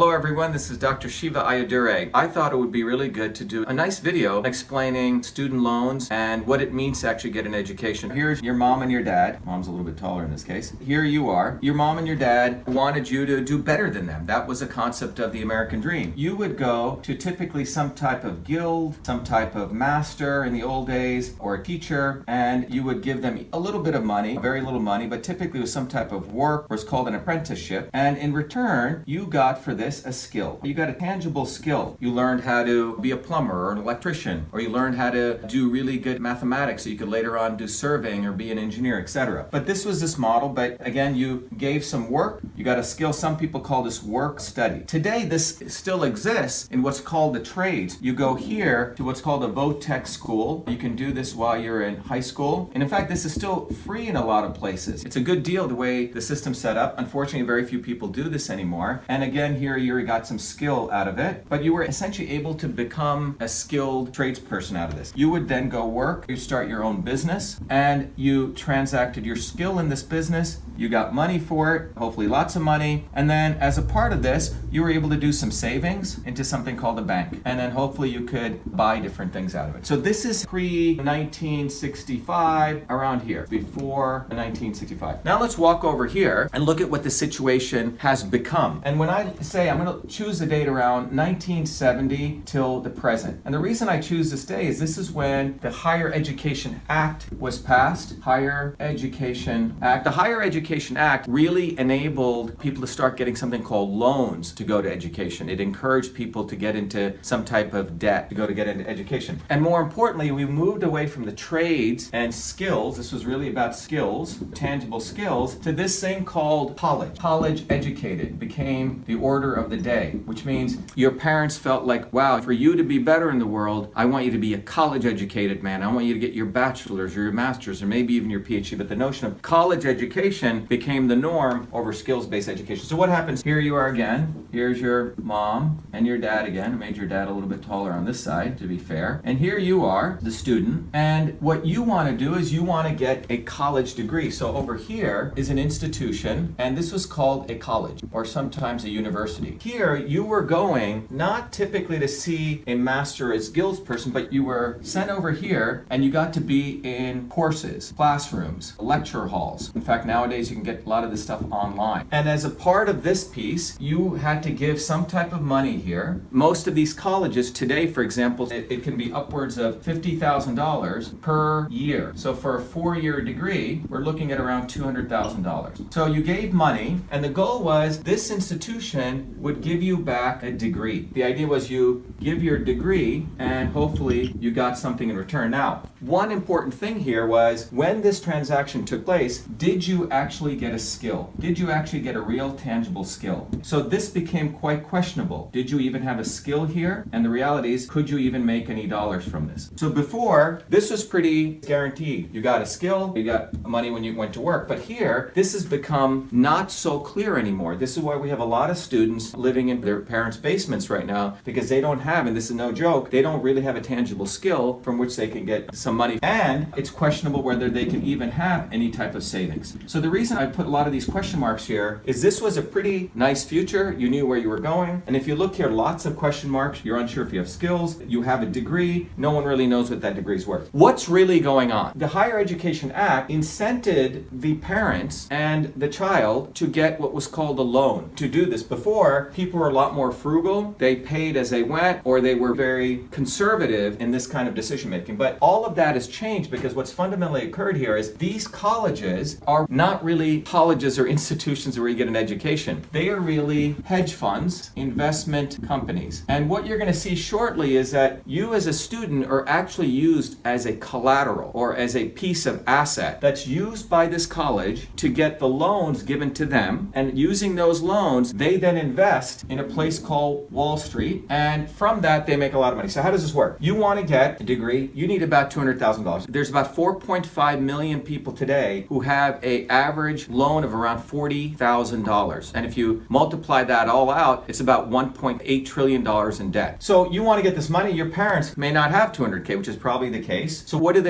Hello everyone, this is Dr.SHIVA Ayyadurai. I thought it would be really good to do a nice video explaining student loans and what it means to actually get an education. Here's your mom and your dad. Mom's a little bit taller in this case. Here you are. Your mom and your dad wanted you to do better than them. That was a concept of the American dream. You would go to typically some type of guild, some type of master in the old days, or a teacher, and you would give them a little bit of money, very little money, but typically with some type of work, or it's called an apprenticeship. And in return, you got for this a skill. You got a tangible skill. You learned how to be a plumber or an electrician, or you learned how to do really good mathematics so you could later on do surveying or be an engineer, etc. But this was this model, but again, you gave some work, you got a skill. Some people call this work study. Today, this still exists in what's called the trades. You go here to what's called a VOTEC school. You can do this while you're in high school. And in fact, this is still free in a lot of places. It's a good deal the way the system's set up. Unfortunately, very few people do this anymore. And again, here you got some skill out of it, but you were essentially able to become a skilled tradesperson out of this. You would then go work, you start your own business, and you transacted your skill in this business. You got money for it, hopefully lots of money. And then as a part of this, you were able to do some savings into something called a bank. And then hopefully you could buy different things out of it. So this is pre-1965, around here, before 1965. Now let's walk over here and look at what the situation has become. And when I say I'm going to choose the date around 1970 till the present. And the reason I choose this day is this is when the Higher Education Act was passed. Higher Education Act. The Higher Education Act really enabled people to start getting something called loans to go to education. It encouraged people to get into some type of debt to get into education. And more importantly, we moved away from the trades and skills. This was really about skills, tangible skills, to this thing called college. College educated became the order of the day, which means your parents felt like, wow, for you to be better in the world, I want you to be a college educated man. I want you to get your bachelor's or your master's or maybe even your PhD. But the notion of college education became the norm over skills-based education. So what happens? Here you are again. Here's your mom and your dad again. I made your dad a little bit taller on this side, to be fair. And here you are, the student. And what you want to do is you want to get a college degree. So over here is an institution, and this was called a college or sometimes a university. Here you were going not typically to see a master or a skills person, but you were sent over here and you got to be in courses, classrooms, lecture halls. In fact, nowadays you can get a lot of this stuff online. And as a part of this piece, you had to give some type of money here. Most of these colleges today, for example, it can be upwards of $50,000 per year. So for a 4-year degree, we're looking at around $200,000. So you gave money, and the goal was this institution would give you back a degree. The idea was you give your degree and hopefully you got something in return. Now, one important thing here was when this transaction took place, did you actually get a skill? Did you actually get a real tangible skill? So this became quite questionable. Did you even have a skill here? And the reality is, could you even make any dollars from this? So before, this was pretty guaranteed. You got a skill, you got money when you went to work. But here, this has become not so clear anymore. This is why we have a lot of students living in their parents' basements right now, because they don't have, and this is no joke, they don't really have a tangible skill from which they can get some money. And it's questionable whether they can even have any type of savings. So the reason I put a lot of these question marks here is this was a pretty nice future. You knew where you were going. And if you look here, lots of question marks. You're unsure if you have skills. You have a degree. No one really knows what that degree is worth. What's really going on? The Higher Education Act incented the parents and the child to get what was called a loan to do this. Before, people were a lot more frugal. They paid as they went, or they were very conservative in this kind of decision making. But all of that has changed because what's fundamentally occurred here is these colleges are not really colleges or institutions where you get an education. They are really hedge funds, investment companies. And what you're going to see shortly is that you as a student are actually used as a collateral or as a piece of asset that's used by this college to get the loans given to them. And using those loans, they then invest in a place called Wall Street. And from that, they make a lot of money. So how does this work? You want to get a degree, you need about $200,000. There's about 4.5 million people today who have an average loan of around $40,000. And if you multiply that all all out, it's about $1.8 trillion in debt. So you want to get this money, your parents may not have 200K, which is probably the case. So what do?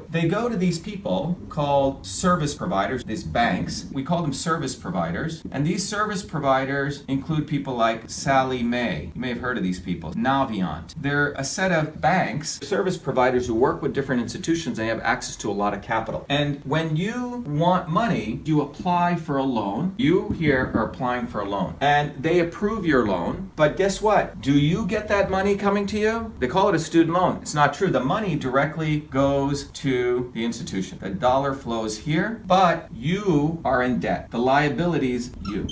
They go to these people called service providers, these banks. We call them service providers. And these service providers include people like Sallie Mae. You may have heard of these people. Navient. They're a set of banks, service providers who work with different institutions and have access to a lot of capital. And when you want money, you apply for a loan. You here are applying for a loan. And they approve your loan. But guess what? Do you get that money coming to you? They call it a student loan. It's not true. The money directly goes to the institution. The dollar flows here, but you are in debt. The liabilities,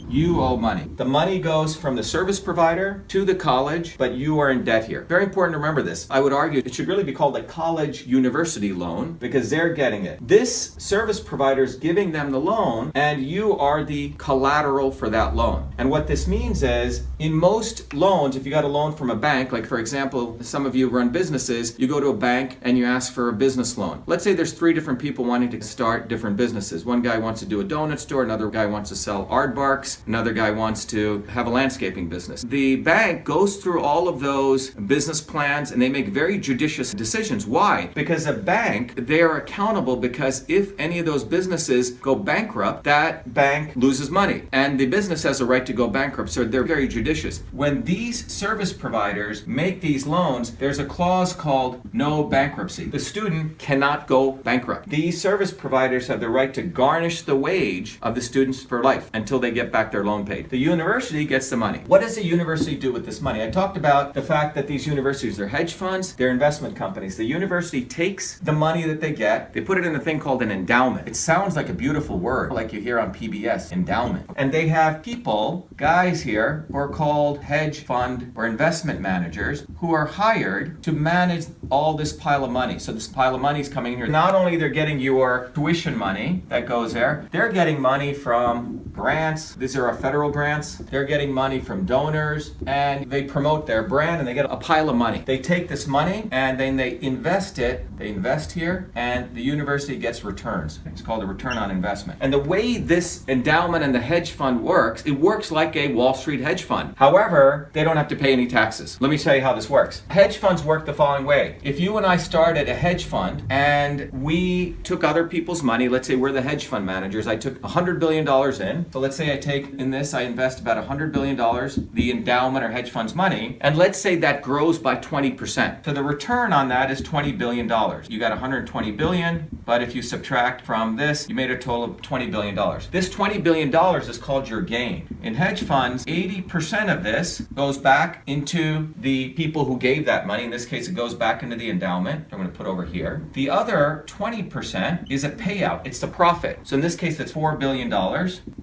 you owe money. The money goes from the service provider to the college, but you are in debt here. Very important to remember this. I would argue it should really be called a college university loan because they're getting it. This service provider is giving them the loan and you are the collateral for that loan. And what this means is in most loans, if you got a loan from a bank, like for example, some of you run businesses, you go to a bank and you ask for a business loan. Let's say there's 3 different people wanting to start different businesses. One guy wants to do a donut store, another guy wants to sell aardvarks, another guy wants to have a landscaping business. The bank goes through all of those business plans and they make very judicious decisions. Why? Because a bank, they are accountable because if any of those businesses go bankrupt, that bank loses money and the business has a right to go bankrupt. So they're very judicious. When these service providers make these loans, there's a clause called no bankruptcy. The student cannot go bankrupt. These service providers have the right to garnish the wage of the students for life until they get back their loan paid. The university gets the money. What does the university do with this money? I talked about the fact that these universities are hedge funds, they're investment companies. The university takes the money that they get, they put it in a thing called an endowment. It sounds like a beautiful word, like you hear on PBS, endowment. And they have people, guys here, who are called hedge fund or investment managers who are hired to manage all this pile of money. So this pile of money is coming in here. Not only they're getting your tuition money that goes there, they're getting money from grants. These are our federal grants. They're getting money from donors and they promote their brand and they get a pile of money. They take this money and then they invest it. They invest here and the university gets returns. It's called a return on investment. And the way this endowment and the hedge fund works, it works like a Wall Street hedge fund. However, they don't have to pay any taxes. Let me tell you how this works. Hedge funds work the following way. If you and I started a hedge fund and we took other people's money, let's say we're the hedge fund managers, I took $100 billion in. So let's say I take in this, I invest about $100 billion, the endowment or hedge fund's money, and let's say that grows by 20%. So the return on that is $20 billion. You got $120 billion, but if you subtract from this, you made a total of $20 billion. This $20 billion is called your gain. In hedge funds, 80% of this goes back into the people who gave that money. In this case, it goes back into the endowment. I'm going to put over here. The other 20% is a payout. It's the profit. So in this case, it's $4 billion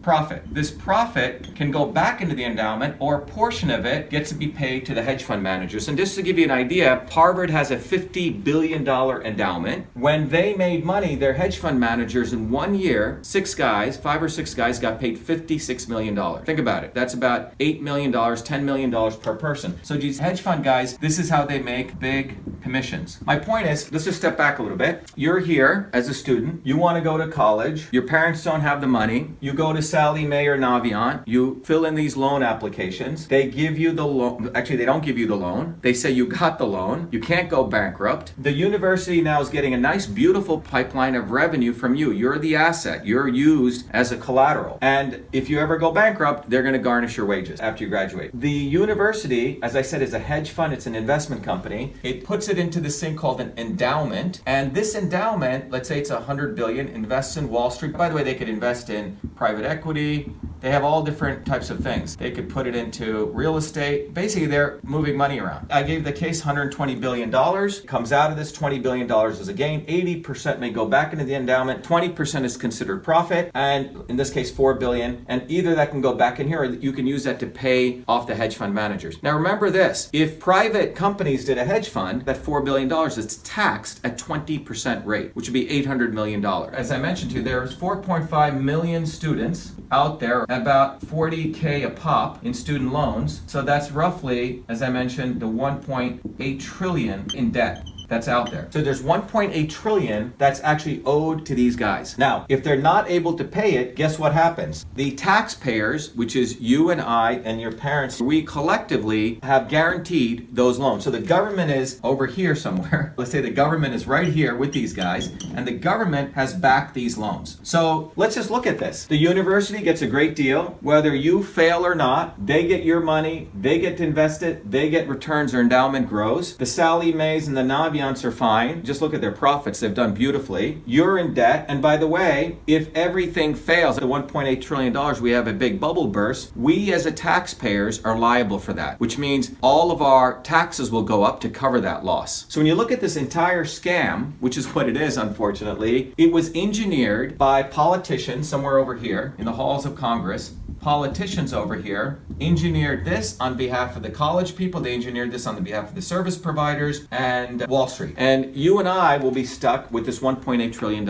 profit. This profit can go back into the endowment or a portion of it gets to be paid to the hedge fund managers. And just to give you an idea, Harvard has a $50 billion endowment. When they made money, their hedge fund managers in 1 year, 5 or 6 guys got paid $56 million. Think about it. That's about $8 million, $10 million per person. So these hedge fund guys, this is how they make big commissions. My point is, let's just step back a little bit. You're here as a student. You want to go to college. Your parents don't have the money. You go to Sallie Mae or Navient. You fill in these loan applications. They give you the loan. Actually, they don't give you the loan. They say you got the loan. You can't go bankrupt. The university now is getting a nice, beautiful pipeline of revenue from you. You're the asset. You're used as a collateral. And if you ever go bankrupt, they're going to garnish your wages after you graduate. The university, as I said, is a hedge fund. It's an investment company. It puts it into this thing called an endowment. And this endowment, let's say it's $100 billion, invests in Wall Street. By the way, they could invest in private equity. They have all different types of things. They could put it into real estate. Basically, they're moving money around. I gave the case $120 billion. Comes out of this $20 billion as a gain. 80% may go back into the endowment. 20% is considered profit. And in this case, $4 billion. And either that can go back in here or you can use that to pay off the hedge fund managers. Now remember this, if private companies did a hedge fund, that $4 billion is taxed at 20% rate, which would be $800 million. As I mentioned to you, there's 4.5 million students out there, about 40K a pop in student loans. So that's roughly, as I mentioned, the 1.8 trillion in debt. that's out there. So there's 1.8 trillion that's actually owed to these guys. Now, if they're not able to pay it, guess what happens? The taxpayers, which is you and I and your parents, we collectively have guaranteed those loans. So the government is over here somewhere. Let's say the government is right here with these guys, and the government has backed these loans. So let's just look at this. The university gets a great deal. Whether you fail or not, they get your money, they get to invest it, they get returns, their endowment grows. The Sallie Maes and the Naviants are fine. Just look at their profits. They've done beautifully. You're in debt. And by the way, if everything fails, the $1.8 trillion, we have a big bubble burst, we as a taxpayers are liable for that, which means all of our taxes will go up to cover that loss. So when you look at this entire scam, which is what it is, unfortunately, it was engineered by politicians somewhere over here in the halls of Congress. Politicians over here engineered this on behalf of the college people. They engineered this on the behalf of the service providers and Wall Street. And you and I will be stuck with this $1.8 trillion.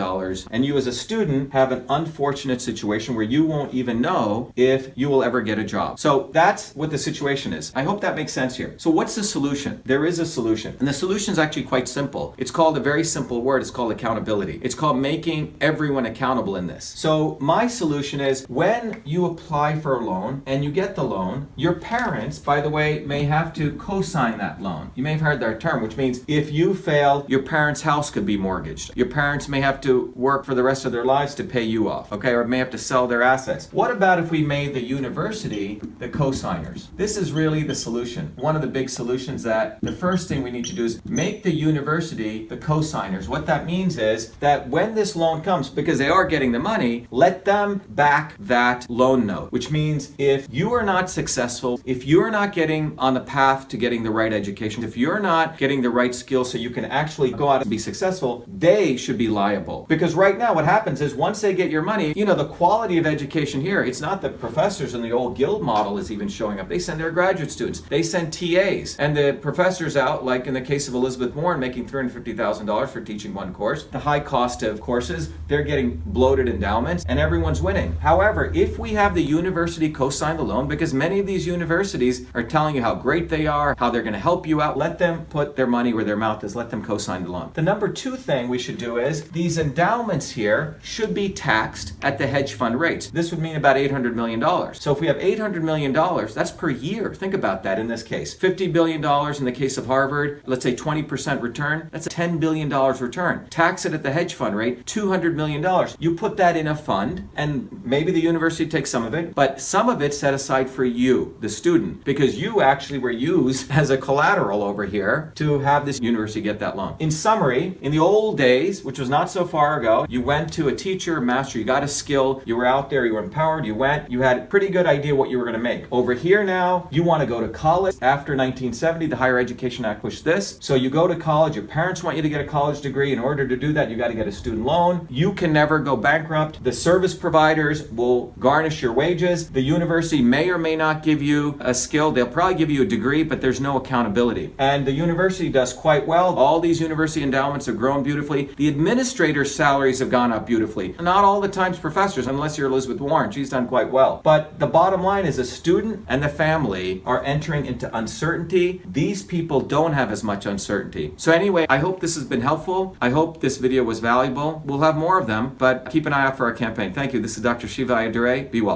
And you as a student have an unfortunate situation where you won't even know if you will ever get a job. So that's what the situation is. I hope that makes sense here. So what's the solution? There is a solution. And the solution is actually quite simple. It's called a very simple word. It's called accountability. It's called making everyone accountable in this. So my solution is when you apply for a loan and you get the loan, your parents, by the way, may have to co-sign that loan. You may have heard that term, which means if you fail, your parents' house could be mortgaged. Your parents may have to work for the rest of their lives to pay you off, okay, or may have to sell their assets. What about if we made the university the co-signers? This is really the solution. One of the big solutions that the first thing we need to do is make the university the co-signers. What that means is that when this loan comes, because they are getting the money, let them back that loan note. Which means if you are not successful, if you're not getting on the path to getting the right education, if you're not getting the right skills so you can actually go out and be successful, they should be liable. Because right now what happens is once they get your money, the quality of education here, it's not the professors in the old guild model is even showing up. They send their graduate students. They send TAs. And the professors out, like in the case of Elizabeth Warren, making $350,000 for teaching one course, the high cost of courses, they're getting bloated endowments, and everyone's winning. However, if we have the university co-sign the loan, because many of these universities are telling you how great they are, how they're going to help you out, let them put their money where their mouth is. Let them co-sign the loan. The number two thing we should do is these endowments here should be taxed at the hedge fund rates. This would mean about $800 million. So if we have $800 million, that's per year. Think about that in this case. $50 billion in the case of Harvard, let's say 20% return, that's a $10 billion return. Tax it at the hedge fund rate, $200 million. You put that in a fund, and maybe the university takes some of it, but some of it set aside for you, the student, because you actually were used as a collateral over here to have this university get that loan. In summary, in the old days, which was not so far ago, you went to a teacher, a master, you got a skill, you were out there, you were empowered, you had a pretty good idea what you were going to make. Over here now, you want to go to college. After 1970, the Higher Education Act pushed this. So you go to college, your parents want you to get a college degree. In order to do that, you got to get a student loan. You can never go bankrupt. The service providers will garnish your wages. The university may or may not give you a skill. They'll probably give you a degree, but there's no accountability. And the university does quite well. All these university endowments have grown beautifully. The administrators' salaries have gone up beautifully. Not all the times professors, unless you're Elizabeth Warren. She's done quite well. But the bottom line is a student and the family are entering into uncertainty. These people don't have as much uncertainty. So anyway, I hope this has been helpful. I hope this video was valuable. We'll have more of them, but keep an eye out for our campaign. Thank you. This is Dr. Shiva Ayyadurai. Be well.